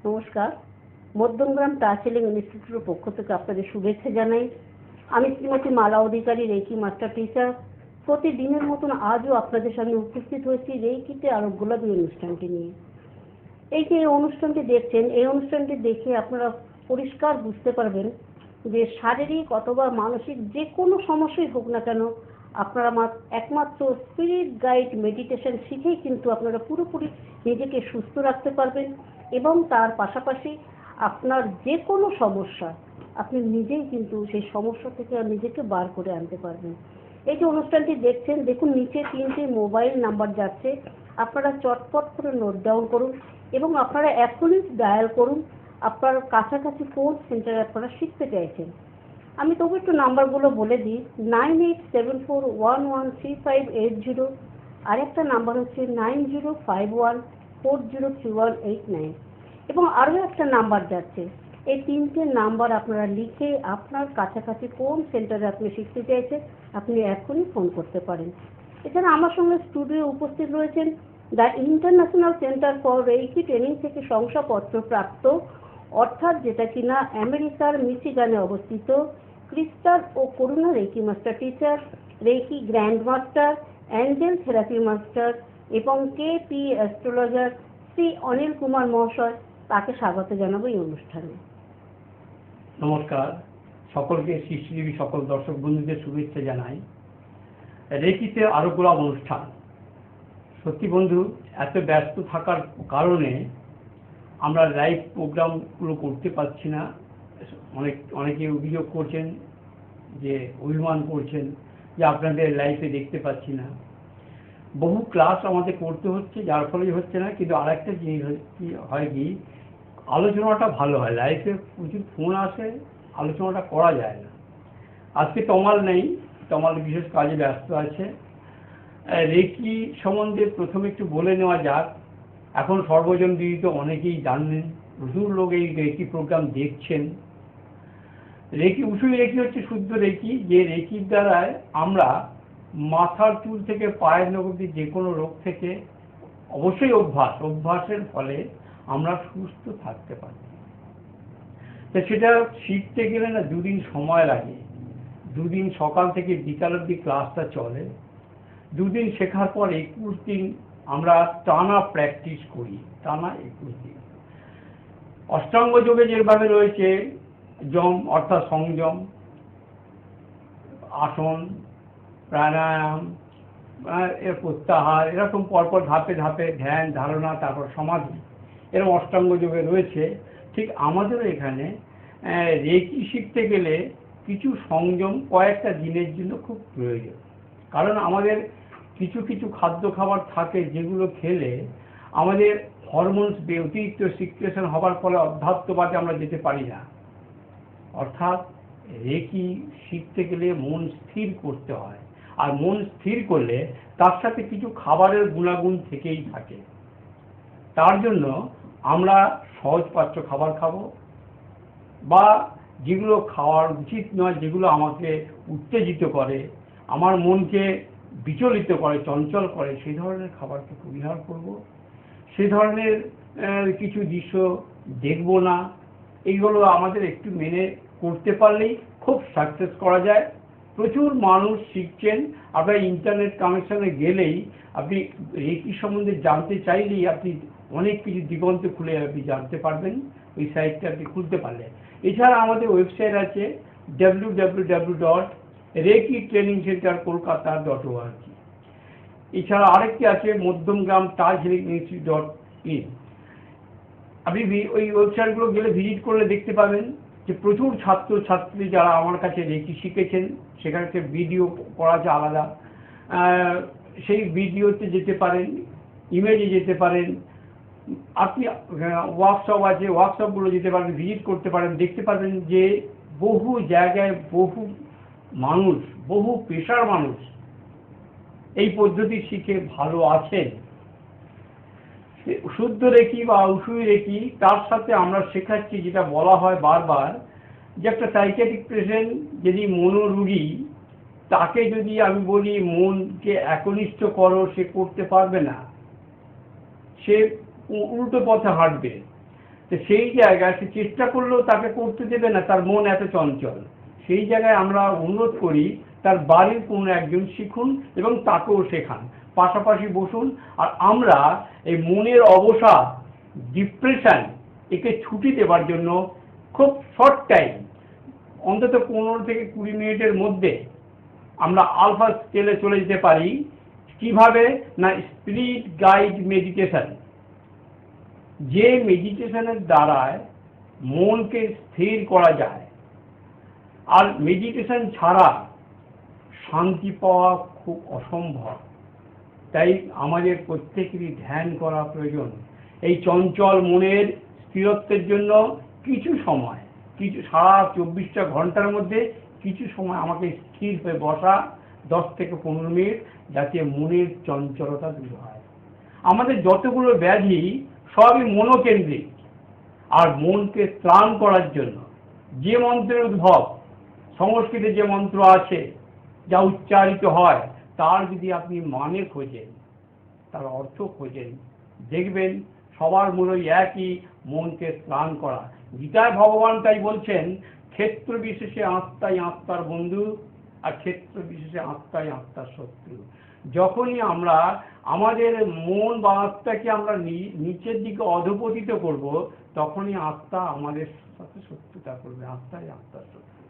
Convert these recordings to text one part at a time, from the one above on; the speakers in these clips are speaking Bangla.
নমস্কার। মধ্যমগ্রাম টাচ হিলিং ইনস্টিটিউটের পক্ষ থেকে আপনাদের শুভেচ্ছা জানাই। আমি শ্রীমতী মালা অধিকারী, রেকি মাস্টার টিচার। প্রতিদিনের মতন আজও আপনাদের সামনে উপস্থিত হয়েছি রেকিতে আরোগ্যলাভ এই অনুষ্ঠানটি নিয়ে। এই যে অনুষ্ঠানটি দেখছেন, এই অনুষ্ঠানটি দেখে আপনারা পরিষ্কার বুঝতে পারবেন যে শারীরিক অথবা মানসিক যে কোনো সমস্যাই হোক না কেন, আপনারা একমাত্র স্পিরিট গাইড মেডিটেশন শিখেই কিন্তু আপনারা পুরোপুরি নিজেকে সুস্থ রাখতে পারবেন এবং তার পাশাপাশি আপনার যে কোনো সমস্যা আপনি নিজেই কিন্তু সেই সমস্যা থেকে নিজেকে বার করে আনতে পারবেন। এই যে অনুষ্ঠানটি দেখছেন, দেখুন নিচে 3টে মোবাইল নাম্বার যাচ্ছে, আপনারা চটপট করে নোট ডাউন করুন এবং আপনারা এখনই ডায়াল করুন আপনার কাছাকাছি কোন সেন্টারে আপনারা শিখতে চাইছেন। আমি তবু একটু নাম্বারগুলো বলে দিই। 9874113580, আরেকটা নাম্বার হচ্ছে 9051403189 এবং আরও একটা নাম্বার যাচ্ছে। এই 3টে নাম্বার আপনারা লিখে আপনার কাছাকাছি কোন সেন্টারে আপনি শিখতে চাইছেন আপনি এখনই ফোন করতে পারেন। এছাড়া আমার সঙ্গে স্টুডিও উপস্থিত রয়েছেন the international centre for reiki training থেকে শংসাপত্র প্রাপ্ত, অর্থাৎ যেটা কিনা আমেরিকার মিচিগানে অবস্থিত, ক্রিস্টাল ও Karuna reiki master teacher, reiki grand master, angel therapy master এবং কেপি অ্যাস্ট্রোলজার শ্রী অনিল কুমার মহাশয়। তাকে স্বাগত জানাবো এই অনুষ্ঠানে। নমস্কার, সকলকে সৃষ্টিজীবী সকল দর্শক বন্ধুদের শুভেচ্ছা জানাই। রেকিতে আরোগ্যলাভ অনুষ্ঠান, সত্যি বন্ধু এত ব্যস্ত থাকার কারণে আমরা লাইভ প্রোগ্রামগুলো করতে পারছি না। অনেকে অভিযোগ করছেন, যে অভিমান করছেন যে আপনাদের লাইভে দেখতে পাচ্ছি না। বহু ক্লাস আমাদের করতে হচ্ছে, যার ফলে হচ্ছে না। কিন্তু আরেকটা জিনিস হয় কি, আলোচনাটা ভালো হয়, লাইভে প্রচুর ফোন আসে, আলোচনাটা করা যায় না। আজকে তমাল নেই, তমাল বিশেষ কাজে ব্যস্ত আছে। রেকি সম্বন্ধে প্রথমে একটু বলে নেওয়া যাক। এখন সর্বজন বিদিত, অনেকেই জানেন, প্রচুর লোক এই রেকি প্রোগ্রাম দেখছেন। রেকি উসুই রেকি হচ্ছে শুদ্ধ রেকি, যে রেকির দ্বারায় আমরা মাথার চুল থেকে পায়ের নখ অবধি যে কোনো রোগ থেকে, অবশ্যই অভ্যাসের ফলে আমরা সুস্থ থাকতে পারি। তো সেটা শিখতে গেলে না 2 দিন সময় লাগে। 2 দিন সকাল থেকে বিকাল অবধি ক্লাসটা চলে। 2 দিন শেখার পর 21 দিন আমরা টানা প্র্যাকটিস করি, টানা 21 দিন। অষ্টাঙ্গ যোগে যেভাবে রয়েছে, যম অর্থাৎ সংযম, আসন, প্রাণায়াম, এর প্রত্যাহার, এরকম পরপর ধাপে ধাপে ধ্যান ধারণা, তারপর সমাধি, এরকম অষ্টাঙ্গ যোগে রয়েছে। ঠিক আমাদেরও এখানে রেকি শিখতে গেলে কিছু সংযম কয়েকটা দিনের জন্য খুব প্রয়োজন। কারণ আমাদের কিছু কিছু খাদ্য খাবার থাকে যেগুলো খেলে আমাদের হরমোনস অতিরিক্ত সিক্রেশন হবার ফলে অধ্যাত্মবাদে আমরা যেতে পারি না। অর্থাৎ রেকি শিখতে গেলে মন স্থির করতে হয়, আর মন স্থির করলে তার সাথে কিছু খাবারের গুণাগুণ থেকেই থাকে। তার জন্য আমরা সহজপাচ্য খাবার খাবো, বা যেগুলো খাওয়ার উচিত নয়, যেগুলো আমাকে উত্তেজিত করে, আমার মনকে বিচলিত করে, চঞ্চল করে, সেই ধরনের খাবারকে পরিহার করব। সেই ধরনের কিছু দৃশ্য দেখব না। এইগুলো আমাদের একটু মেনে করতে পারলেই খুব সাকসেস করা যায়। প্রচুর মানুষ শিখছেন। আপনার ইন্টারনেট কানেকশনে গেলেই আপনি রেকি সম্বন্ধে জানতে চাইলেই আপনি অনেক কিছু দিগন্ত খুলে আপনি জানতে পারবেন, ওই সাইটটা আপনি খুলতে পারলে। এছাড়া আমাদের ওয়েবসাইট আছে www.rekitrainingcenterkolkata.org। এছাড়া আরেকটি আছে মধ্যমগ্রাম টাচ হিলিং ইনস্টিটিউট.in। আপনি ওই ওয়েবসাইটগুলো গেলে ভিজিট করলে দেখতে পাবেন যে প্রচুর ছাত্র ছাত্রী যারা আমার কাছে রেকি শিখেছেন, সেখানে ভিডিও করা আছে আলাদা। সেই ভিডিওতে যেতে পারেন, ইমেজে যেতে পারেন, আপনি ওয়ার্কশপ আছে, ওয়ার্কশপগুলো যেতে পারেন, ভিজিট করতে পারেন, দেখতে পারবেন যে বহু জায়গায় বহু মানুষ, বহু পেশার মানুষ এই পদ্ধতি শিখে ভালো আছেন। শুদ্ধ রেকি বা উসুই রেকি, তার সাথে আমরা শেখাচ্ছি যেটা বলা হয় বারবার, যে একটা সাইকিয়াট্রিক পেশেন্ট যদি মনোরোগী, তাকে যদি আমি বলি মনকে একনিষ্ঠ করো, সে করতে পারবে না, সে উল্টো পথে হাঁটবে। তো সেই জায়গায় সে চেষ্টা করলেও তাকে করতে দেবে না, তার মন এত চঞ্চল। সেই জায়গায় আমরা অনুরোধ করি তার বাড়ির কোনো একজন শিখুন এবং তাকেও শেখান, পাশাপাশি বসুন। আর আমরা এই মনের অবসাদ, ডিপ্রেশন, একে ছুটি দেওয়ার জন্য খুব শর্ট টাইম, অন্তত 15 থেকে 20 মিনিটের মধ্যে আমরা আলফা স্কেলে চলে যেতে পারি। কিভাবে না, স্পিরিট গাইড মেডিটেশন, যে মেডিটেশনের দ্বারায় মনকে স্থির করা যায়। আর মেডিটেশন ছাড়া শান্তি পাওয়া খুব অসম্ভব, তাই আমাদের প্রত্যেকেরই ধ্যান করা প্রয়োজন। এই চঞ্চল মনের স্থিরত্বের জন্য কিছু সময়, সারা 24টা ঘন্টার মধ্যে কিছু সময় আমাকে স্থির হয়ে বসা, 10 থেকে 15 মিনিট, যাতে মনের চঞ্চলতা দূর হয়। আমাদের যতগুলো ব্যাধি সবই মনোকেন্দ্রিক। আর মনকে ত্রাণ করার জন্য যে মন্ত্রের উদ্ভব, সংস্কৃতে যে মন্ত্র আছে, যা উচ্চারিত হয়, তার যদি আপনি মানে খোঁজেন, তার অর্থ খোঁজেন, দেখবেন সবার মূলই একই, মনকে ত্রাণ করা। গীতায় ভগবান তাই বলছেন, ক্ষেত্র বিশেষে আত্মাই আত্মার বন্ধু, আর ক্ষেত্র বিশেষে আত্মাই আত্মার শত্রু। যখনই আমরা আমাদের মন বা আত্মাকে আমরা নিচের দিকে অধঃপতিত করব, তখনই আত্মা আমাদের সাথে শত্রুতা করবে, আত্মাই আত্মার শত্রু।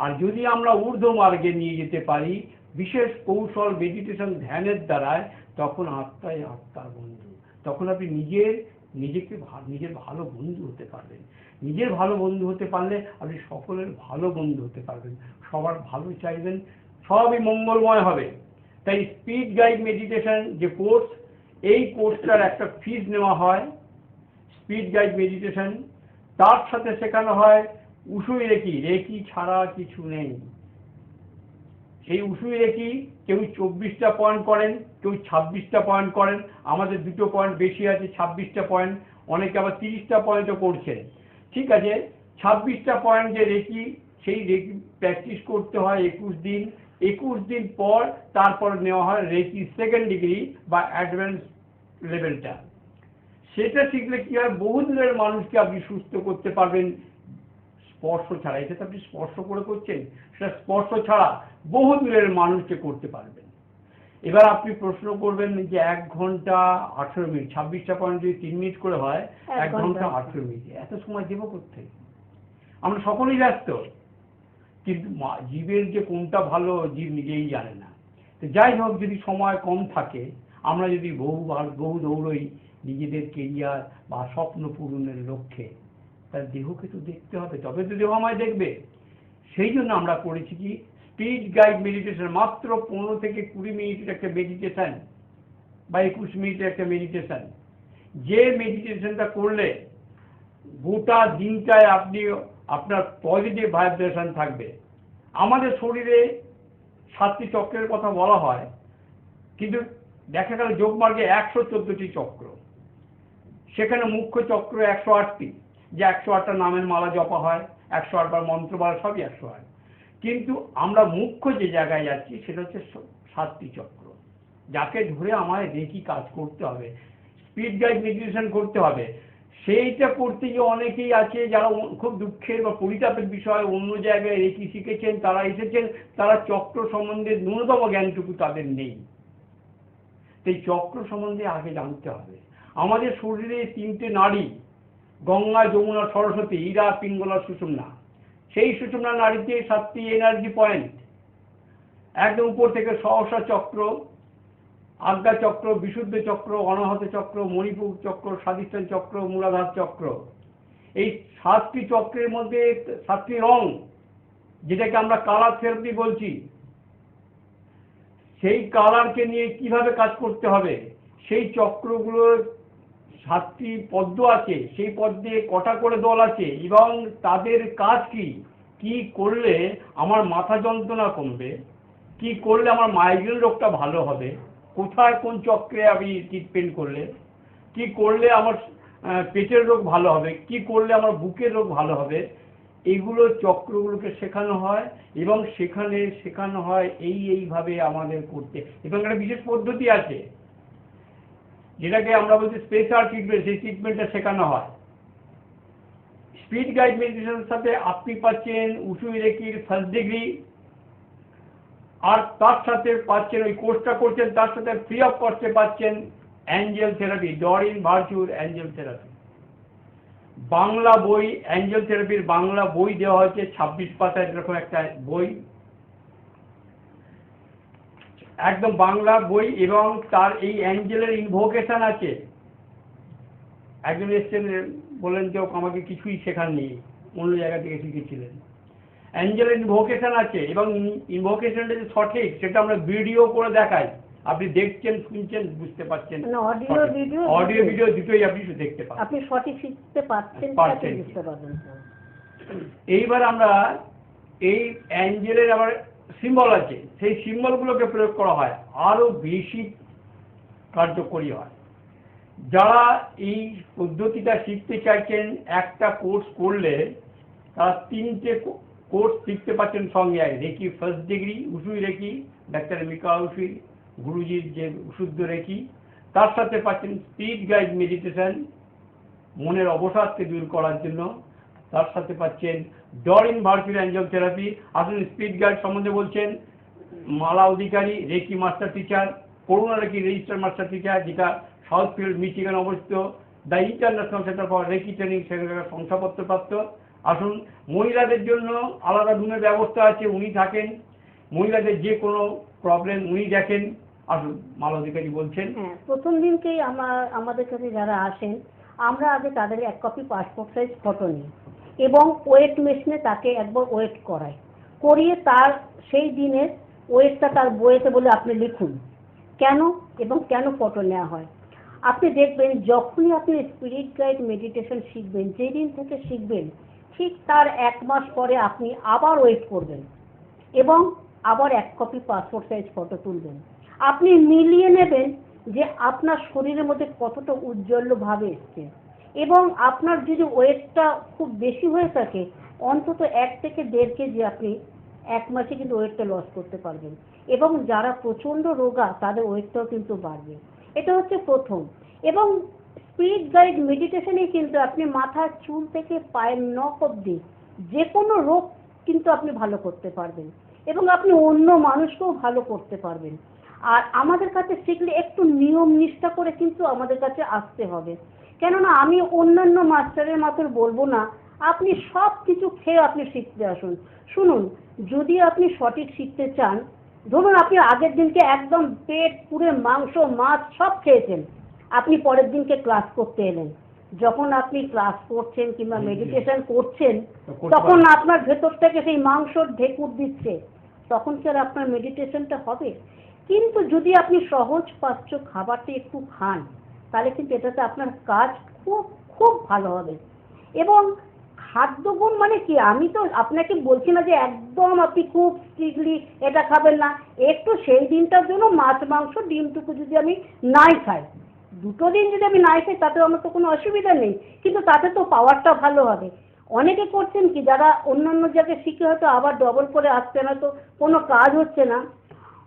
আর যদি আমরা ঊর্ধ্ব মার্গে নিয়ে যেতে পারি বিশেষ কৌশল, মেডিটেশন, ধ্যানের দ্বারায়, তখন আত্মাই আত্মার বন্ধু। তখন আপনি নিজের ভালো বন্ধু হতে পারবেন। নিজের ভালো বন্ধু হতে পারলে আপনি সকলের ভালো বন্ধু হতে পারবেন, সবার ভালো চাইবেন, সবই মঙ্গলময় হবে। তাই স্পিরিট গাইড মেডিটেশন যে কোর্স, এই কোর্সটার একটা ফিজ নেওয়া হয়। স্পিরিট গাইড মেডিটেশন, তার সাথে শেখানো হয় উশুই রেকি। রেকি ছাড়া কিছু নেই। সেই উশুই রেকি কেউ 24টা পয়েন্ট করেন, কেউ 26টা পয়েন্ট করেন। আমাদের 2টো পয়েন্ট বেশি আছে, 26টা পয়েন্ট। অনেকে আবার 30টা পয়েন্টও করছেন। ঠিক আছে, 26টা পয়েন্ট যে রেকি, সেই রেকি প্র্যাকটিস করতে হয় 21 দিন। 21 দিন পর তারপর নেওয়া হয় রেকি সেকেন্ড ডিগ্রি বা অ্যাডভান্স লেভেলটা। সেটা শিখলে কি হয়, বহু দূরের মানুষকে আপনি সুস্থ করতে পারবেন স্পর্শ ছাড়া। এটা তো আপনি স্পর্শ করে করছেন, সেটা স্পর্শ ছাড়া বহু দূরের মানুষকে করতে পারবেন। এবার আপনি প্রশ্ন করবেন যে 1 ঘন্টা 18 মিনিট, 26টা পয়েন্ট যদি 3 মিনিট করে হয়, 1 ঘন্টা 18 মিনিট, এত সময় দেবো কোথায়? আমরা সকলেই ব্যস্ত, কিন্তু জীবের যে কোনটা ভালো, জীব নিজেই জানে না। তো যাই হোক, যদি সময় কম থাকে, আমরা যদি বহু দৌড়ই নিজেদের কেরিয়ার বা স্বপ্ন পূরণের লক্ষ্যে, তার দেহকে তো দেখতে হবে, তবে তো দেহ আমায় দেখবে। সেই জন্য আমরা করেছি কি, স্পিরিট গাইড মেডিটেশন, মাত্র 15 থেকে 20 মিনিটের একটা মেডিটেশন বা 21 মিনিটের একটা মেডিটেশন। যে মেডিটেশনটা করলে গোটা দিনটায় আপনার পজিটিভ ভাইব্রেশন থাকবে। আমাদের শরীরে 7টি চক্রের কথা বলা হয়, কিন্তু দেখা গেল যোগমার্গে 114টি চক্র। সেখানে মুখ্য চক্র 108টি, যে 108টা নামের মালা জপা হয়, 108 বার মন্ত্র বলা, সবই 108। কিন্তু আমরা মুখ্য যে জায়গায় যাচ্ছি সেটা হচ্ছে 7টি চক্র, যাকে ধরে আমায় রেকি কাজ করতে হবে, স্পিরিট গাইড মেডিটেশন করতে হবে। সেইটা করতে গিয়ে অনেকেই আছে যারা খুব দুঃখের বা পরিতাপের বিষয়, অন্য জায়গায় রেকি শিখেছেন, তারা এসেছেন, তারা চক্র সম্বন্ধে ন্যূনতম জ্ঞানটুকু তাদের নেই। সেই চক্র সম্বন্ধে আগে জানতে হবে। আমাদের শরীরে 3টে নাড়ি, গঙ্গা, যমুনা, সরস্বতী, ইরা, পিঙ্গলা, সুষুম্না। সেই সুষুম্না নাড়িতে 7টি এনার্জি পয়েন্ট, একদম উপর থেকে সহসা চক্র, আজ্ঞা চক্র, বিশুদ্ধ চক্র, অনাহত চক্র, মণিপুর চক্র, স্বাধিষ্ঠান চক্র, মূলাধার চক্র। এই 7টি চক্রের মধ্যে 7টি রং, যেটাকে আমরা কালার থেরাপি বলছি, সেই কালারকে নিয়ে কিভাবে কাজ করতে হবে, সেই চক্রগুলোর 7টি পদ্ম আছে, সেই পদ্মে কটা করে দল আছে, এবং তাদের কাজ কি, কি করলে আমার মাথা যন্ত্রণা কমবে, কি করলে আমার মাইগ্রেন রোগটা ভালো হবে, কোথায় কোন চক্রে আমি ট্রিটমেন্ট করলে, কি করলে আমার পেটের রোগ ভালো হবে, কি করলে আমার বুকের রোগ ভালো হবে, এইগুলো চক্রগুলোকে শেখানো হয়। এবং সেখানে শেখানো হয় এইভাবে আমাদের করতে। এবং একটা বিশেষ পদ্ধতি আছে, যেটাকে আমরা বলছি স্পেশাল ট্রিটমেন্ট, সেই ট্রিটমেন্টটা শেখানো হয়। স্পিড গাইড মেডিটেশনের সাথে আপনি পাচ্ছেন উসুই রেকির ফার্স্ট ডিগ্রি, আর তার সাথে পাচ্ছেন, ওই কোর্সটা করছেন তার সাথে ফ্রি অফ কস্টে পাচ্ছেন অ্যাঞ্জেল থেরাপি, ডরিন ভার্চুর অ্যাঞ্জেল থেরাপি। বাংলা বই, অ্যাঞ্জেল থেরাপির বাংলা বই দেওয়া হয়েছে 26 পাতার এরকম একটা বই, একদম বাংলা বই, এবং তার এই অ্যাঞ্জেলের ইনভোকেশন আছে। একজন এসছেন বললেন যে আমাকে কিছুই শেখাননি, অন্য জায়গা থেকে শিখেছিলেন। অ্যাঞ্জেলের ইনভোকেশন আছে, এবং ইনভোকেশনটা যে সঠিক সেটা আমরা ভিডিও করে দেখাই, আপনি দেখছেন, শুনছেন, বুঝতে পারছেন, অডিও ভিডিও দুটোই আপনি দেখতে পাচ্ছেন, আপনি সঠিক শিখতে পারছেন, বুঝতে পারবেন। এইবার আমরা এই অ্যাঞ্জেলের আবার সিম্বল আছে, সেই সিম্বলগুলোকে প্রয়োগ করা হয়, আরো বেশি কার্যকরী হয়। যারা এই পদ্ধতিটা শিখতে চাইছেন, একটা কোর্স করলে তারা 3টে কোর্স শিখতে পাচ্ছেন সঙ্গে। Reiki first degree, Usui reiki, doctor Mikao Usui গুরুজির যে শুদ্ধ রেকি, তার সাথে পাচ্ছেন স্পিড গাইড মেডিটেশন মনের অবসাদকে দূর করার জন্য, তার সাথে পাচ্ছেন ডরিন ভার্চুয়াল অ্যাঞ্জেল থেরাপি। আসলে স্পিড গাইড সম্বন্ধে বলছেন Mala Adhikari, reiki master teacher, Karuna reiki register master teacher, যেটা সাউথফিল্ড মিচিগান অবস্থিত, the international centre for reiki training, সেখানকার শংসাপত্রপ্রাপ্ত। আসুন, মহিলাদের জন্য আলাদা রুমের ব্যবস্থা আছে, উনি থাকেন, মহিলাদের যে কোনো প্রবলেম উনি দেখেন। আসুন, মালা অধিকারী বলছেন। হ্যাঁ, প্রথম দিনকেই আমাদের কাছে যারা আসেন, আমরা আগে তাদের 1 কপি পাসপোর্ট সাইজ ফটো নিই এবং ওয়েট মেশিনে তাকে একবার ওয়েট করিয়ে তার সেই দিনের ওয়েটটা তার বইয়েতে বলে আপনি লিখুন কেন এবং কেন ফটো নেওয়া হয়। আপনি দেখবেন যখনই আপনি স্পিরিট গাইড মেডিটেশন শিখবেন, যেদিন থেকে শিখবেন ঠিক তার 1 মাস পরে আপনি আবার ওয়েট করবেন এবং আবার 1 কপি পাসপোর্ট সাইজ ফটো তুলবেন। আপনি মিলিয়ে নেবেন যে আপনার শরীরের মধ্যে কতটা উজ্জ্বলভাবে এসছে, এবং আপনার যদি ওয়েটটা খুব বেশি হয়ে থাকে অন্তত 1 থেকে 1.5 কেজি আপনি 1 মাসে কিন্তু ওয়েটটা লস করতে পারবেন, এবং যারা প্রচণ্ড রোগা তাদের ওয়েটটাও কিন্তু বাড়বে। এটা হচ্ছে প্রথম। এবং স্পিরিট গাইড মেডিটেশনে কিন্তু আপনি মাথার চুল থেকে পায়ের নখ অবধি যে কোনো রোগ কিন্তু আপনি ভালো করতে পারবেন, এবং আপনি অন্য মানুষকেও ভালো করতে পারবেন। আর আমাদের কাছে শিখলে একটু নিয়ম নিষ্ঠা করে কিন্তু আমাদের কাছে আসতে হবে, কেননা আমি অন্যান্য মাস্টারের মতো বলবো না আপনি সব কিছু খেয়ে আপনি শিখতে আসুন। শুনুন, যদি আপনি সঠিক শিখতে চান, ধরুন আপনি আগের দিনকে একদম পেট পুরে মাংস মাছ সব খেয়েছেন, আপনি পরের দিনকে ক্লাস করতে এলেন, যখন আপনি ক্লাস করছেন কিংবা মেডিটেশন করছেন তখন আপনার ভেতর থেকে সেই মাংসর ঢেকুর দিচ্ছে, তখন কি আর আপনার মেডিটেশনটা হবে? কিন্তু যদি আপনি সহজ পাচ্য খাবারটা একটু খান, তাহলে কিন্তু এটাতে আপনার কাজ খুব খুব ভালো হবে। এবং খাদ্যগুণ মানে কি, আমি তো আপনাকে বলছি না যে একদম আপনি খুব স্ট্রিক্টলি এটা খাবেন না, একটু সেই দিনটার জন্য মাছ মাংস ডিমটুকু যদি আমি নাই খাই, 2 দিন যদি আমি নাই খাই তাতে আমার তো কোনো অসুবিধা নেই, কিন্তু তাতে তো পাওয়ারটা ভালো হবে। অনেকে করছেন কি, যারা অন্যান্য জায়গায় শিখে হয়তো আবার ডবল করে আসছে না, তো কোনো কাজ হচ্ছে না,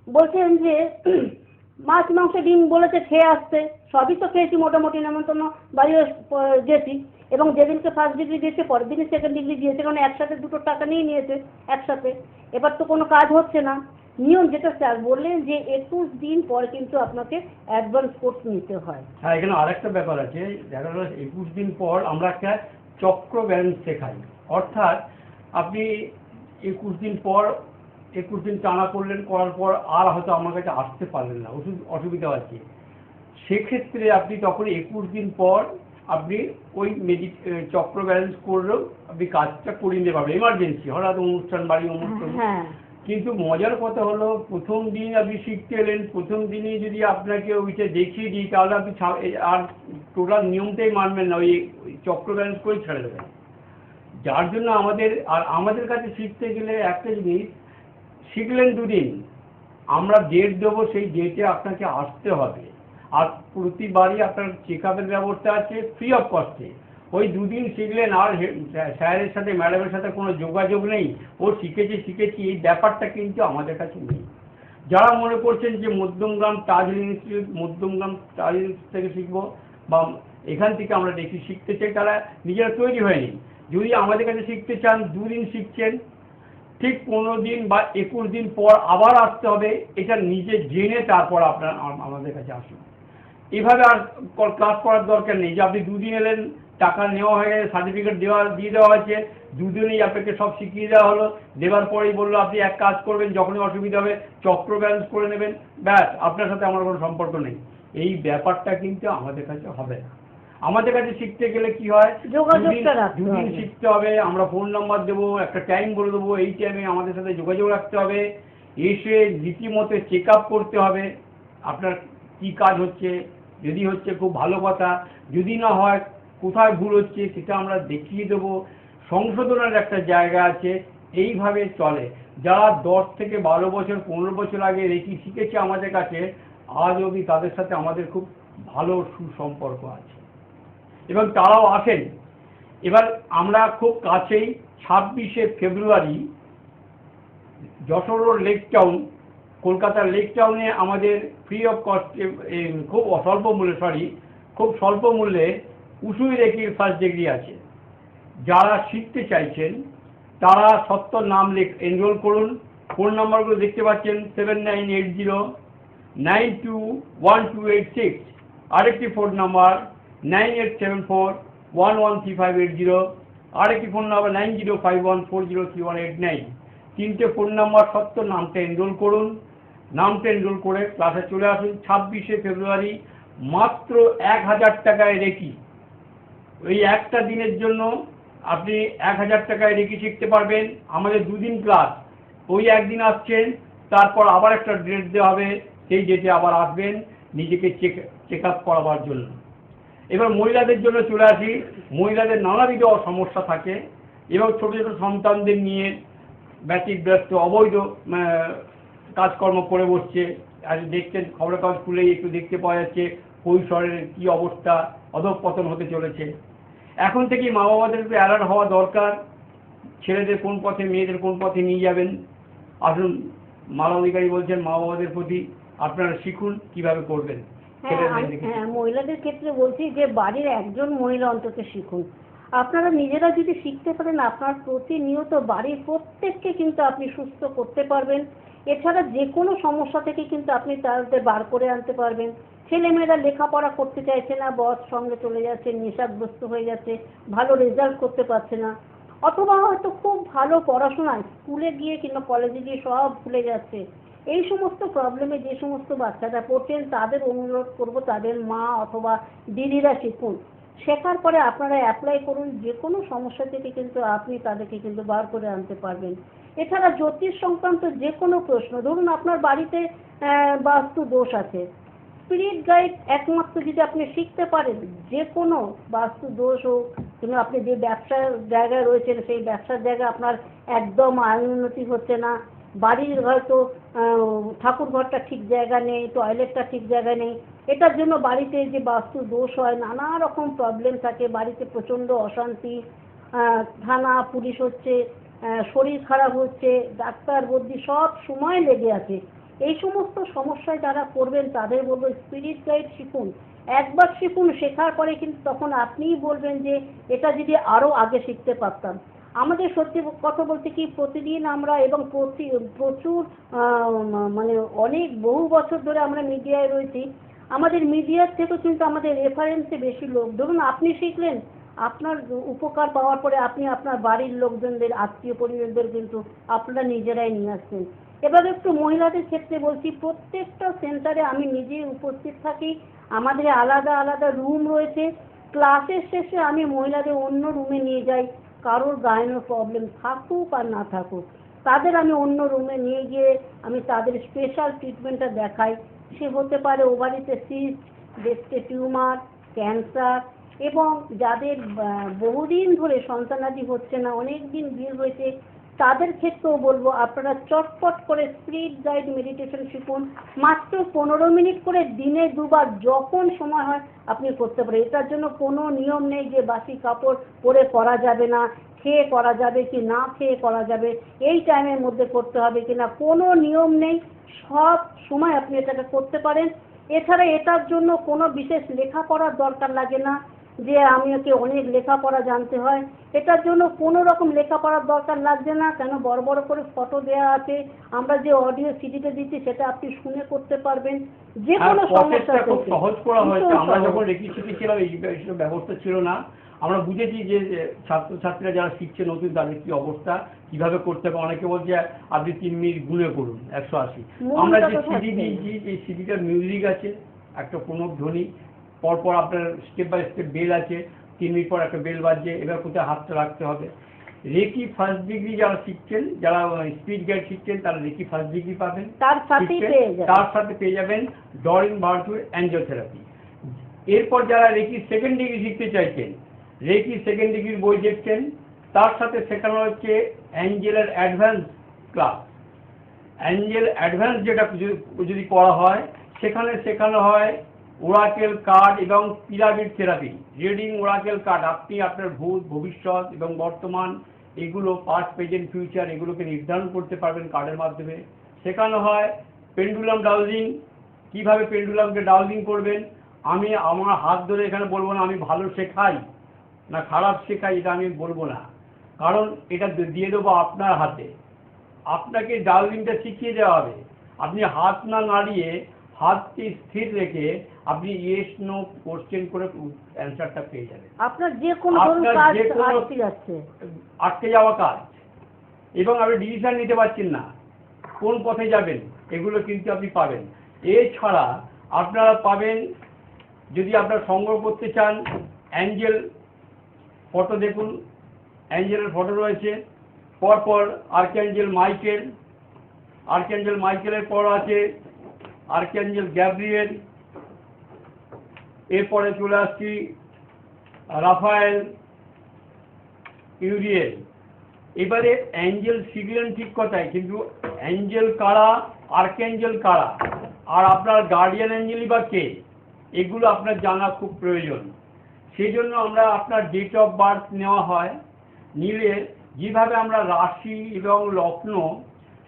বলছেন যে মাছ মাংস ডিম বলেছে খেয়ে আসতে, সবই তো খেয়েছি মোটামুটি, নেমন্তন্ন বাড়িও গেছি, এবং যেদিনকে ফার্স্ট ডিগ্রি দিয়েছে পরের দিনই সেকেন্ড ডিগ্রি দিয়েছে, কারণ একসাথে 2টো টাকা নিয়ে নিয়েছে একসাথে, এবার তো কোনো কাজ হচ্ছে না। নিয়ম যেটা স্যার বললেন যে 21 দিন পর কিন্তু আপনাকে অ্যাডভান্স কোর্স নিতে হয়। হ্যাঁ, এখানে আরেকটা ব্যাপার আছে, দেখা গেল 21 দিন পর আমরা একটা চক্র ব্যালেন্স শেখাই, অর্থাৎ আপনি 21 দিন পর 21 দিন টানা করলেন, করার পর আর হয়তো আমার কাছে আসতে পারলেন না, অসুবিধা আছে, সেক্ষেত্রে আপনি তখন 21 দিন পর আপনি ওই চক্র ব্যালেন্স করলেও আপনি কাজটা করে নিতে পারবেন, এমার্জেন্সি হঠাৎ অনুষ্ঠান, বাড়ি অনুষ্ঠান। কিন্তু মজার কথা হলো, প্রথম দিন আপনি শিখতে এলেন, প্রথম দিনই যদি আপনাকে ওইটা দেখিয়ে দিই তাহলে আপনি আর টোটাল নিয়মটাই মানবেন না, ওই চক্র ব্যালেন্স করে ছেড়ে দেবেন। যার জন্য আমাদের কাছে শিখতে গেলে একটা জিনিস, শিখলেন 2 দিন, আমরা ডেট দেবো, সেই ডেটে আপনাকে আসতে হবে, আর প্রতিবারই আপনার চেক আপের ব্যবস্থা আছে ফ্রি অফ কস্টে। ওই 2 দিন শিখলেন আর স্যারের সাথে ম্যাডামের সাথে কোনো যোগাযোগ নেই, ও শিখেছি এই ব্যাপারটা কিন্তু আমাদের কাছে নেই। যারা মনে করছেন যে মধ্যমগ্রাম তাজ ইনস্টিটিউট, মধ্যমগ্রাম তাজ ইনস্টিটিউট থেকে শিখবো বা এখান থেকে আমরা দেখি শিখতে চাই, তারা নিজেরা তৈরি হয়নি। যদি আমাদের কাছে শিখতে চান 2 দিন শিখছেন, ঠিক 15 দিন বা 21 দিন পর আবার আসতে হবে, এটা নিজে জেনে তারপর আপনার আমাদের কাছে আসুন। এভাবে আর ক্লাস করার দরকার নেই যে আপনি 2 দিন এলেন, টাকা নেওয়া হয়ে সার্টিফিকেট দিয়ে দেওয়া হয়েছে, 2 দিনেই আপনাকে সব শিখিয়ে দেওয়া হলো, দেওয়ার পরেই বললো আপনি এক কাজ করবেন, যখনই অসুবিধা হবে চক্র ব্যালেন্স করে নেবেন, ব্যাস আপনার সাথে আমার কোনো সম্পর্ক নেই। এই ব্যাপারটা কিন্তু আমাদের কাছে হবে না। আমাদের কাছে শিখতে গেলে কি হয়, যোগাযোগটা রাখতে 2 দিন হবে। শিখতে হবে, আমরা ফোন নাম্বার দেবো, একটা টাইম বলে দেবো, এই টাইমে আমাদের সাথে যোগাযোগ রাখতে হবে, এসে রীতিমতো চেক আপ করতে হবে আপনার কি কাজ হচ্ছে, যদি হচ্ছে খুব ভালো কথা, যদি না হয় কোথায় ভুল হচ্ছে সেটা আমরা দেখিয়ে দেবো, সংশোধনের একটা জায়গা আছে। এইভাবে চলে। যারা 10 থেকে 12 বছর 15 বছর আগে রেকি শিখেছে আমাদের কাছে, আজ অবধি তাদের সাথে আমাদের খুব ভালো সুসম্পর্ক আছে এবং তারাও আসেন। এবার আমরা খুব কাছেই 26শে ফেব্রুয়ারি যশোর রোড লেক টাউন, কলকাতার লেক টাউনে আমাদের ফ্রি অফ কস্টে খুব স্বল্প মূল্যে উসুই রেকির ফার্স্ট ডিগ্রি আছে। যারা শিখতে চাইছেন তারা সত্তর নাম এনরোল করুন। ফোন নাম্বারগুলো দেখতে পাচ্ছেন 7980921286, আরেকটি ফোন নাম্বার 9874113580, আরেকটি ফোন নাম্বার 9051403189। 3টে ফোন নাম্বার, সত্তর নামটা এনরোল করুন। নামটা এনরোল করে ক্লাসে চলে আসুন 26শে ফেব্রুয়ারি। মাত্র 1000 টাকায় রেকি। ওই একটা দিনের জন্য আপনি 1000 টাকায় রেকি শিখতে পারবেন। আমাদের 2 দিন ক্লাস, ওই একদিন আসছেন, তারপর আবার একটা ডেট দেওয়া হবে, সেই ডেটে আবার আসবেন নিজেকে চেক আপ করাবার জন্য। এবার মহিলাদের জন্য চলে আসি। মহিলাদের নানাবিধ সমস্যা থাকে এবং ছোট ছোট সন্তানদের নিয়ে ব্যতিব্যস্ত অবৈধ কাজকর্ম করে বসছে। আজ দেখছেন খবরের কাগজ খুলেই একটু দেখতে পাওয়া যাচ্ছে কৈশোরের কি অবস্থা, অধঃপতন হতে চলেছে। এখন থেকেই মা বাবাদের একটু অ্যালার্ট হওয়া দরকার, ছেলেদের কোন পথে মেয়েদের কোন পথে নিয়ে যাবেন। আসুন, মালা অধিকারী বলছেন মা বাবাদের প্রতি আপনারা শিখুন কিভাবে করবেন। হ্যাঁ, মহিলাদের ক্ষেত্রে বলছি যে বাড়ির একজন মহিলা অন্তত শিখুন। আপনারা নিজেরা যদি শিখতে পারেন, আপনার প্রতিনিয়ত বাড়ির প্রত্যেককে কিন্তু আপনি সুস্থ করতে পারবেন। এছাড়া যে কোনো সমস্যা থেকে কিন্তু আপনি তাদের বার করে আনতে পারবেন। ছেলেমেয়েরা লেখাপড়া করতে চাইছে না, বস সঙ্গে চলে যাচ্ছে, নেশাগ্রস্ত হয়ে যাচ্ছে, ভালো রেজাল্ট করতে পারছে না, অথবা হয়তো খুব ভালো পড়াশোনা স্কুলে গিয়ে কিংবা কলেজে গিয়ে সব ভুলে যাচ্ছে। এই সমস্ত প্রবলেমে যে সমস্ত বাচ্চারা পড়ছেন তাদের অনুরোধ করব তাদের মা অথবা দিদিরা শিখুন। শেখার পরে আপনারা অ্যাপ্লাই করুন, যে কোনো সমস্যা থেকে কিন্তু আপনি তাদেরকে কিন্তু বার করে আনতে পারবেন। এছাড়া জ্যোতিষ সংক্রান্ত যে কোনো প্রশ্ন, ধরুন আপনার বাড়িতে বাস্তু দোষ আছে, স্পিরিট গাইড একমাত্র যদি আপনি শিখতে পারেন, যে কোনো বাস্তু দোষ হোক কিংবা আপনি যে ব্যবসার জায়গায় রয়েছেন সেই ব্যবসার জায়গায় আপনার একদম আয় উন্নতি হচ্ছে না, বাড়ির হয়তো ঠাকুর ঘরটা ঠিক জায়গা নেই, টয়লেটটা ঠিক জায়গা নেই, এটার জন্য বাড়িতে যে বাস্তু দোষ হয়, নানা রকম প্রবলেম থাকে, বাড়িতে প্রচণ্ড অশান্তি, থানা পুলিশ হচ্ছে, শরীর খারাপ হচ্ছে, ডাক্তার বদ্যি সব সময় লেগে আছে। এই সমস্ত সমস্যায় যারা করবেন তাদের বলবো স্পিরিট গাইড শিখুন। একবার শিখুন, শেখার পরে কিন্তু তখন আপনিই বলবেন যে এটা যদি আরো আগে শিখতে পারতাম। আমাদের সত্যি কথা বলতে কি, প্রতিদিন আমরা এবং প্রচুর মানে অনেক বহু বছর ধরে আমরা মিডিয়ায় রয়েছি, আমাদের মিডিয়ার থেকেও কিন্তু আমাদের রেফারেন্সে বেশি লোক, ধরুন আপনি শিখলেন, আপনার উপকার পাওয়ার পরে আপনি আপনার বাড়ির লোকজনদের, আত্মীয় পরিজনদের কিন্তু আপনারা নিজেরাই নিয়ে আসছেন। এবার একটু মহিলাদের ক্ষেত্রে বলছি, প্রত্যেকটা সেন্টারে আমি নিজে উপস্থিত থাকি, আমাদের আলাদা আলাদা রুম রয়েছে। ক্লাসের শেষে আমি মহিলাদের অন্য রুমে নিয়ে যাই, কারোর গাইনোর প্রবলেম থাকুক আর না থাকুক, তাদের আমি অন্য রুমে নিয়ে গিয়ে আমি তাদের স্পেশাল ট্রিটমেন্টটা দেখাই। সে হতে পারে ওভারিতে সিস্ট, ব্রেস্টে টিউমার, ক্যান্সার, এবং যাদের বহুদিন ধরে সন্তানাদি হচ্ছে না, অনেক দিন বিয়ে হয়েছে, তাদের ক্ষেত্রেও বলবো আপনারা চটপট করে স্পিরিট গাইড মেডিটেশন শিখুন। মাত্র 15 মিনিট করে দিনে 2 বার যখন সময় হয় আপনি করতে পারেন। এটার জন্য কোনো নিয়ম নেই যে বাসি কাপড় পরে করা যাবে না, খেয়ে করা যাবে কি না খেয়ে করা যাবে, এই টাইমের মধ্যে করতে হবে কিনা, কোনো নিয়ম নেই, সব সময় আপনি এটাকে করতে পারেন। এছাড়া এটার জন্য কোনো বিশেষ লেখাপড়ার দরকার লাগে না। যে আমাকে অনেক লেখাপড়া জানতে হয়। এটার জন্য কোনো রকম লেখাপড়ার দরকার লাগছে না, কেন বড় বড় করে ফটো দেওয়া আছে, আমরা যে অডিও সিডিতে দিচ্ছি সেটা আপনি শুনে করতে পারবেন যে কোনো সমস্যা খুব থেকে। সহজ করা হয়েছে। ভীষণ আমরা সহজ। যখন রেকি শিখেছিলাম এইসব ব্যবস্থা ছিল না। আমরা বুঝেছি যে ছাত্রছাত্রীরা যারা শিখছে নতুন তাদের কি অবস্থা, কিভাবে করতে হবে। অনেকে বলছে আপনি 3 মিনিট গুনে করুন 180। আমরা যে সিডি দিয়েছি, এই সিডিটার মিউজিক আছে, একটা প্রণব ধ্বনি, পরপর আপনার স্টেপ বাই স্টেপ বেল আছে, 3 মিনিট পর একটা বেল বাজছে, এবার কোথায় হাতটা রাখতে হবে। রেকি ফার্স্ট ডিগ্রি যারা শিখছেন, যারা স্পিড গাইড শিখছেন, তারা রেকি ফার্স্ট ডিগ্রি পাবেন, তার সাথে পেয়ে যাবেন ডরিন ভার্চুয়াল অ্যাঞ্জিওথেরাপি। এরপর যারা রেকি সেকেন্ড ডিগ্রি শিখতে চাইছেন, রেকি সেকেন্ড ডিগ্রির বই দেখছেন, তার সাথে শেখানো হচ্ছে অ্যাঞ্জেলের অ্যাডভান্স ক্লাস। অ্যাঞ্জেল অ্যাডভান্স যেটা যদি করা হয়, সেখানে শেখানো হয় ওরাকেল কার্ড এবং pyramid therapy. Reading Oracle card, আপনি আপনার ভূত, ভবিষ্যৎ এবং বর্তমান, এগুলো পাস্ট, প্রেজেন্ট, ফিউচার, এগুলোকে নির্ধারণ করতে পারবেন কার্ডের মাধ্যমে। শেখানো হয় পেন্ডুলাম ডাউজিং, কিভাবে পেন্ডুলামকে ডাউজিং করবেন। আমি আমার হাত ধরে এখানে বলবো না আমি ভালো শেখাই না খারাপ শেখাই, এটা আমি বলবো না, কারণ এটা দিয়ে দেবো আপনার হাতে। আপনাকে ডাউজিংটা শিখিয়ে দেওয়া হবে। আপনি হাত না নাড়িয়ে, হাতকে স্থির রেখে আপনি ইয়েস নো কোশ্চেন করে অ্যান্সারটা পেয়ে যাবেন। আপনার যে কোনো কাজ আটকে যাওয়া কাজ, এবং আপনি ডিসিশন নিতে পারছেন না কোন পথে যাবেন, এগুলো কিন্তু আপনি পাবেন। এছাড়া আপনারা পাবেন, যদি আপনারা সংগ্রহ করতে চান, অ্যাঞ্জেল ফটো দেখুন, অ্যাঞ্জেলের ফটো রয়েছে, পরপর আর্কঅ্যাঞ্জেল মাইকেল, আর্কঅ্যাঞ্জেল মাইকেলের পর আছে আর্কঅ্যাঞ্জেল গ্যাব্রিয়েল, এরপরে চলে আসছি রাফায়েল, ইউরিয়েল। এবারে অ্যাঞ্জেল শিখলেন ঠিক কথাই, কিন্তু অ্যাঞ্জেল কারা, আর্কঅ্যাঞ্জেল কারা, আর আপনার গার্ডিয়ান অ্যাঞ্জেলই বা কে, এগুলো আপনার জানা খুব প্রয়োজন। সেই জন্য আমরা আপনার ডেট অফ বার্থ নেওয়া হয়, নিলে যেভাবে আমরা রাশি এবং লগ্ন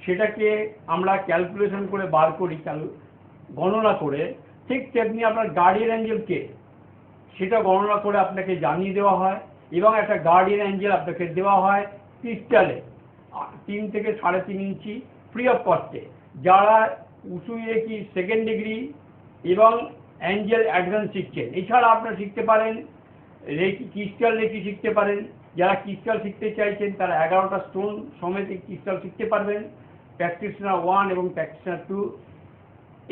সেটাকে আমরা ক্যালকুলেশন করে বার করি, গণনা করে, ঠিক তেমনি আপনার গার্ডিয়ান অ্যাঞ্জেলকে সেটা গণনা করে আপনাকে জানিয়ে দেওয়া হয়। এবং একটা গার্ডিয়ান অ্যাঞ্জেল আপনাকে দেওয়া হয় ক্রিস্টালে 3 থেকে 3.5 ইঞ্চি, ফ্রি অফ কস্টে। যারা উঁচু রেকি সেকেন্ড ডিগ্রি এবং অ্যাঞ্জেল অ্যাডভান্স শিখছেন, এছাড়া আপনারা শিখতে পারেন রেকি ক্রিস্টাল রেকি শিখতে পারেন। যারা ক্রিস্টাল শিখতে চাইছেন তারা 11টা স্টোন সমেত ক্রিস্টাল শিখতে পারবেন, প্র্যাকটিশনার 1 এবং প্র্যাকটিশনার 2।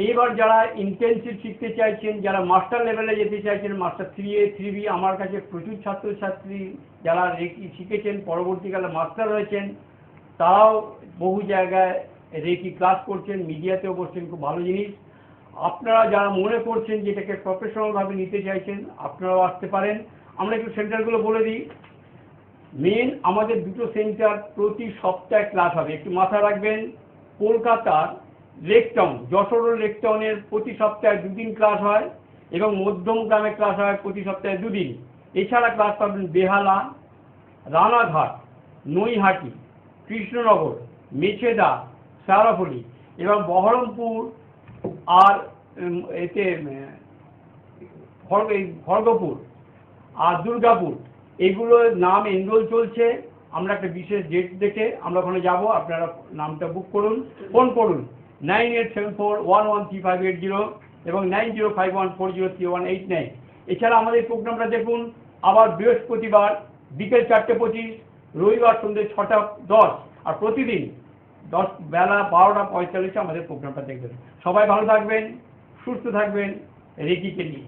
এইবার যারা ইন্টেনসিভ শিখতে চাইছেন, যারা মাস্টার লেভেলে যেতে চাইছেন, মাস্টার 3A 3B, আমার কাছে প্রচুর ছাত্রছাত্রী যারা রেকি শিখেছেন পরবর্তীকালে মাস্টার হয়েছেন, তারাও বহু জায়গায় রেকি ক্লাস করছেন, মিডিয়াতেও বসছেন, খুব ভালো জিনিস। আপনারা যারা মনে করছেন যে এটাকে প্রফেশনালভাবে নিতে চাইছেন, আপনারাও আসতে পারেন। আমরা একটু সেন্টারগুলো বলে দিই। মেন আমাদের 2টো সেন্টার প্রতি সপ্তাহে ক্লাস হবে, একটু মাথায় রাখবেন। কলকাতার লেকটাউন, যশোর লেকটাউনের প্রতি সপ্তাহে 2 দিন ক্লাস হয়, এবং মধ্যমগ্রামে ক্লাস হয় প্রতি সপ্তাহে 2 দিন। এছাড়া ক্লাস পাবেন বেহালা, রানাঘাট, নৈহাটি, কৃষ্ণনগর, মেছেদা, শেওড়াফুলি এবং বহরমপুর, আর এতে খড়গপুর আর দুর্গাপুর, এগুলোর নাম এনরোল চলছে। আমরা একটা বিশেষ ডেট দেখে আমরা ওখানে যাব, আপনারা নামটা বুক করুন, ফোন করুন 9874113580 এবং 9051403189। এছাড়া আমাদের প্রোগ্রামটা দেখুন আবার বৃহস্পতিবার বিকেল 4:25, রবিবার সন্ধ্যে 6:10, আর প্রতিদিন বেলা 12:45 আমাদের প্রোগ্রামটা দেখবেন। সবাই ভালো থাকবেন, সুস্থ থাকবেন, রেকিকে নিয়ে।